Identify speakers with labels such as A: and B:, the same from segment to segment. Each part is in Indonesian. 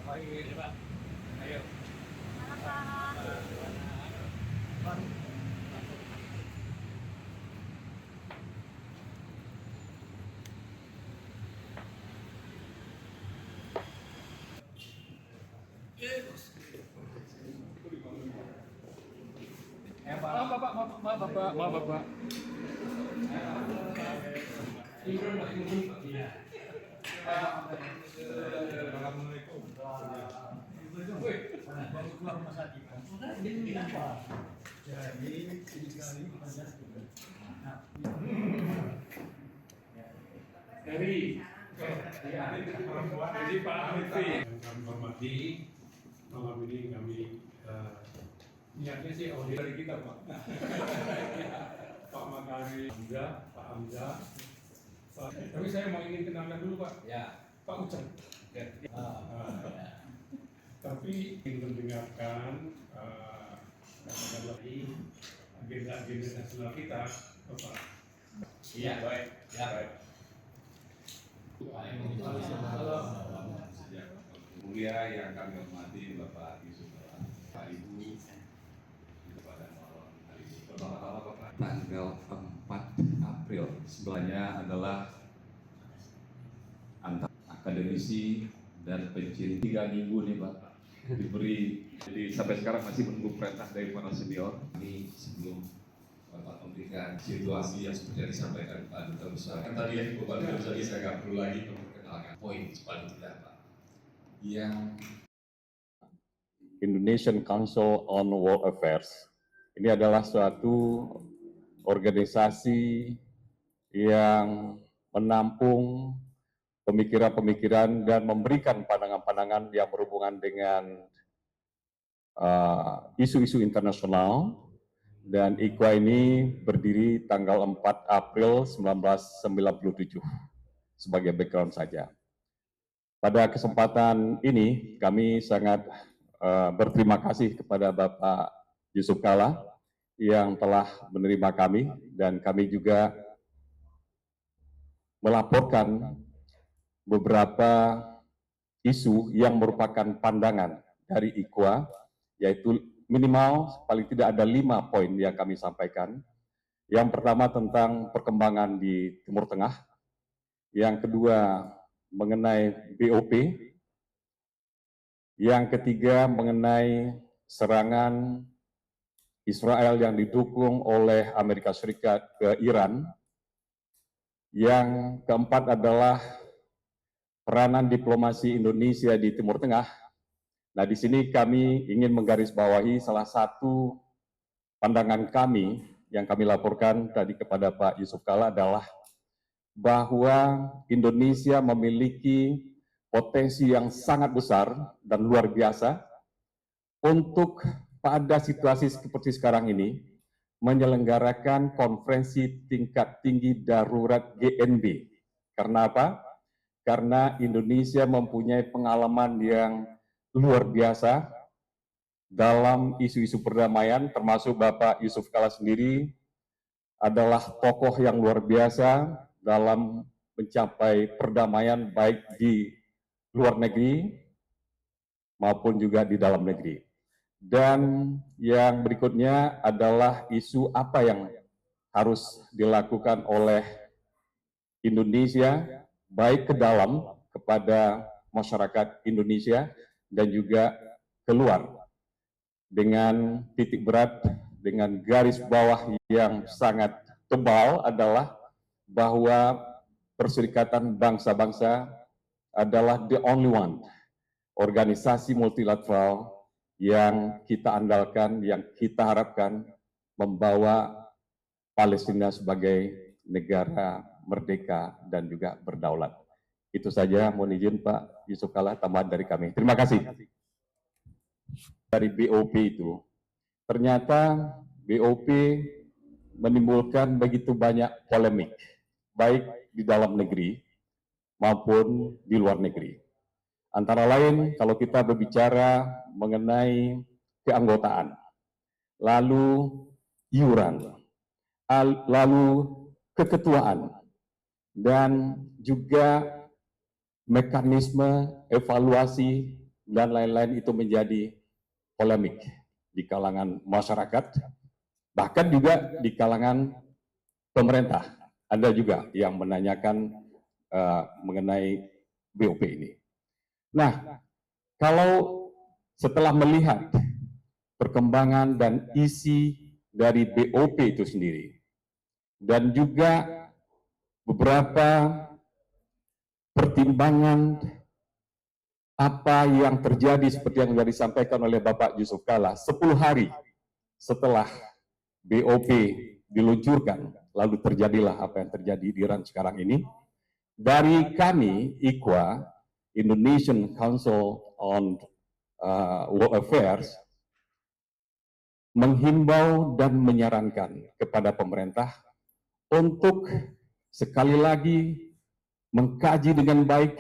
A: Baik, Pak. Ayo. Bapak. Jadi Pak Amitri yang kami hormati, malam ini kami niatnya sih audit dari kita Pak. Pak Makarim, Pak Hamzah. Tapi saya mau ingin kenalkan dulu Pak. Ya. Pak Uceng. Tapi ingin mendengarkan katakanlah agenda-agenda nasional kita, Bapak. Iya, baik. Ya, baik.
B: Mulia yang kami hormati Bapak Yusuf Kala, Pak Ibu, kepada malam hari ini. Pertama-tama Bapak, tanggal 4 April sebenarnya adalah antara akademisi dan pencinta 3 minggu nih Pak diberi, jadi sampai sekarang masih menunggu perintah dari para senior. Ini sebelum Bapak memberikan situasi yang seperti yang disampaikan Pak Duta Besar. Kan tadi yang Bapak Duta Besar, saya nggak perlu lagi memperkenalkan poin paling tidak Pak. Yang
C: Indonesian Council on World Affairs ini adalah suatu organisasi yang menampung pemikiran-pemikiran dan memberikan pandangan-pandangan yang berhubungan dengan isu-isu internasional. Dan IKWA ini berdiri tanggal 4 April 1997 sebagai background saja. Pada kesempatan ini kami sangat berterima kasih kepada Bapak Yusuf Kala yang telah menerima kami, dan kami juga melaporkan beberapa isu yang merupakan pandangan dari IKWA, yaitu minimal paling tidak ada 5 poin yang kami sampaikan. Yang pertama tentang perkembangan di Timur Tengah, yang kedua mengenai BOP, yang ketiga mengenai serangan Israel yang didukung oleh Amerika Serikat ke Iran, yang keempat adalah peranan diplomasi Indonesia di Timur Tengah. Nah, di sini kami ingin menggarisbawahi salah satu pandangan kami yang kami laporkan tadi kepada Pak Yusuf Kala adalah bahwa Indonesia memiliki potensi yang sangat besar dan luar biasa untuk pada situasi seperti sekarang ini menyelenggarakan konferensi tingkat tinggi darurat GNB. Karena apa? Karena Indonesia mempunyai pengalaman yang luar biasa dalam isu-isu perdamaian, termasuk Bapak Yusuf Kala sendiri adalah tokoh yang luar biasa dalam mencapai perdamaian baik di luar negeri maupun juga di dalam negeri. Dan yang berikutnya adalah isu apa yang harus dilakukan oleh Indonesia baik ke dalam kepada masyarakat Indonesia dan juga keluar, dengan titik berat, dengan garis bawah yang sangat tebal adalah bahwa Perserikatan Bangsa-Bangsa adalah the only one organisasi multilateral yang kita andalkan, yang kita harapkan membawa Palestina sebagai negara merdeka dan juga berdaulat. Itu saja, mohon izin Pak Yusuf Kala, tambahan dari kami. Terima kasih. Dari BOP itu, ternyata BOP menimbulkan begitu banyak polemik, baik di dalam negeri maupun di luar negeri. Antara lain, kalau kita berbicara mengenai keanggotaan, lalu iuran, lalu keketuaan, dan juga mekanisme evaluasi dan lain-lain itu menjadi polemik di kalangan masyarakat, bahkan juga di kalangan pemerintah. Ada juga yang menanyakan mengenai BOP ini. Nah, kalau setelah melihat perkembangan dan isi dari BOP itu sendiri, dan juga beberapa pertimbangan apa yang terjadi seperti yang sudah disampaikan oleh Bapak Yusuf Kalla 10 hari setelah BOP diluncurkan, lalu terjadilah apa yang terjadi di Iran sekarang ini. Dari kami, ICWA, Indonesian Council on World Affairs, menghimbau dan menyarankan kepada pemerintah untuk sekali lagi mengkaji dengan baik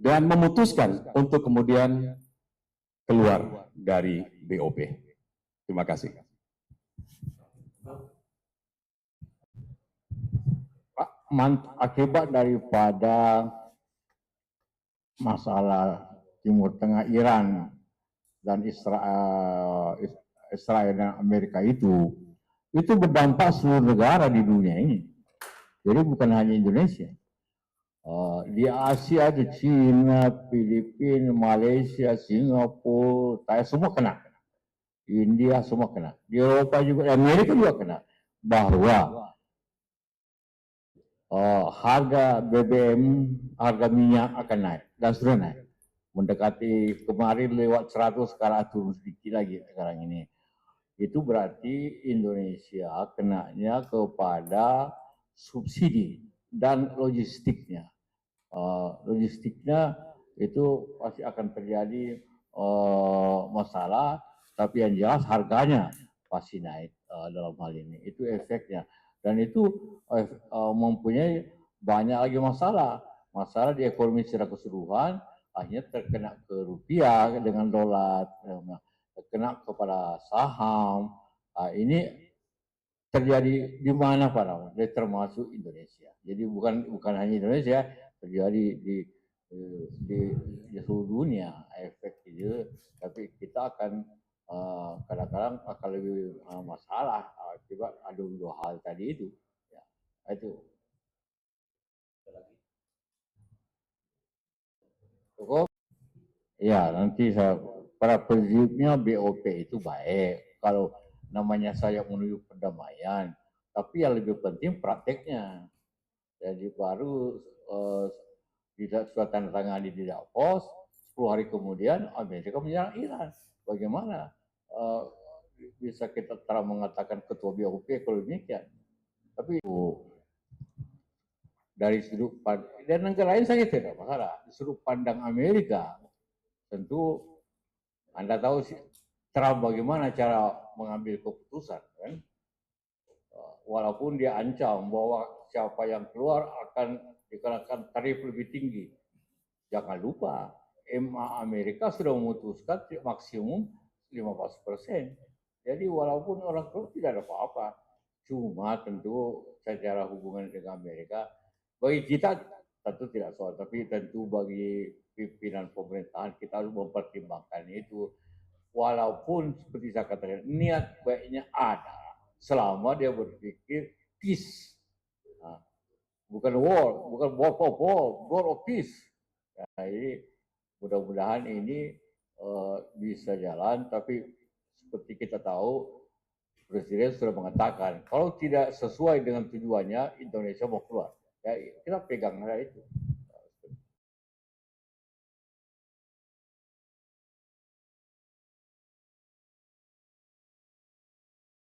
C: dan memutuskan untuk kemudian keluar dari BOP. Terima kasih.
D: Akibat daripada masalah Timur Tengah Iran dan Israel dan Amerika itu berdampak seluruh negara di dunia ini. Jadi bukan hanya Indonesia. Di Asia ada China, Filipina, Malaysia, Singapura, Thailand, semua kena. India semua kena. Di Eropa juga, Amerika juga kena. Bahwa harga BBM, harga minyak akan naik dan sudah naik. Mendekati kemarin lewat 100, sekarang turun sedikit lagi sekarang ini. Itu berarti Indonesia kenanya kepada subsidi dan logistiknya. Logistiknya itu pasti akan terjadi masalah, tapi yang jelas harganya pasti naik dalam hal ini. Itu efeknya. Dan itu mempunyai banyak lagi masalah. Masalah di ekonomi secara keseluruhan, akhirnya terkena ke rupiah dengan dolar, terkena kepada saham. Ini terjadi di mana Pak? Termasuk Indonesia. Jadi bukan hanya Indonesia, terjadi di seluruh dunia efek itu. Tapi kita akan kadang-kadang akan lebih masalah akibat ada dua hal tadi itu. Ya, itu. Cukup? Ya, nanti pada prinsipnya BOP itu baik. Kalau namanya saya menuju perdamaian, tapi yang lebih penting prakteknya. Jadi baru sudah tanda tangan di Davos, 10 hari kemudian Amerika menyerang Iran. Bagaimana bisa kita terang mengatakan ketua BOP kalau demikian? Tapi dari sudut pandang, dan negara lain saya tidak masalah. Di sudut pandang Amerika, tentu Anda tahu Trump bagaimana cara mengambil keputusan, kan? Walaupun dia ancam bahwa siapa yang keluar akan dikenakan tarif lebih tinggi. Jangan lupa, MA Amerika sudah memutuskan maksimum 15%. Jadi walaupun orang keluar tidak ada apa-apa. Cuma tentu secara hubungan dengan Amerika, bagi kita tentu tidak soal, tapi tentu bagi pimpinan pemerintahan kita harus mempertimbangkan itu. Walaupun seperti saya katakan, niat baiknya ada, selama dia berpikir peace, bukan war, bukan war of peace. Nah, ini mudah-mudahan ini bisa jalan, tapi seperti kita tahu Presiden sudah mengatakan kalau tidak sesuai dengan tujuannya Indonesia mau keluar. Ya, kita pegang itu.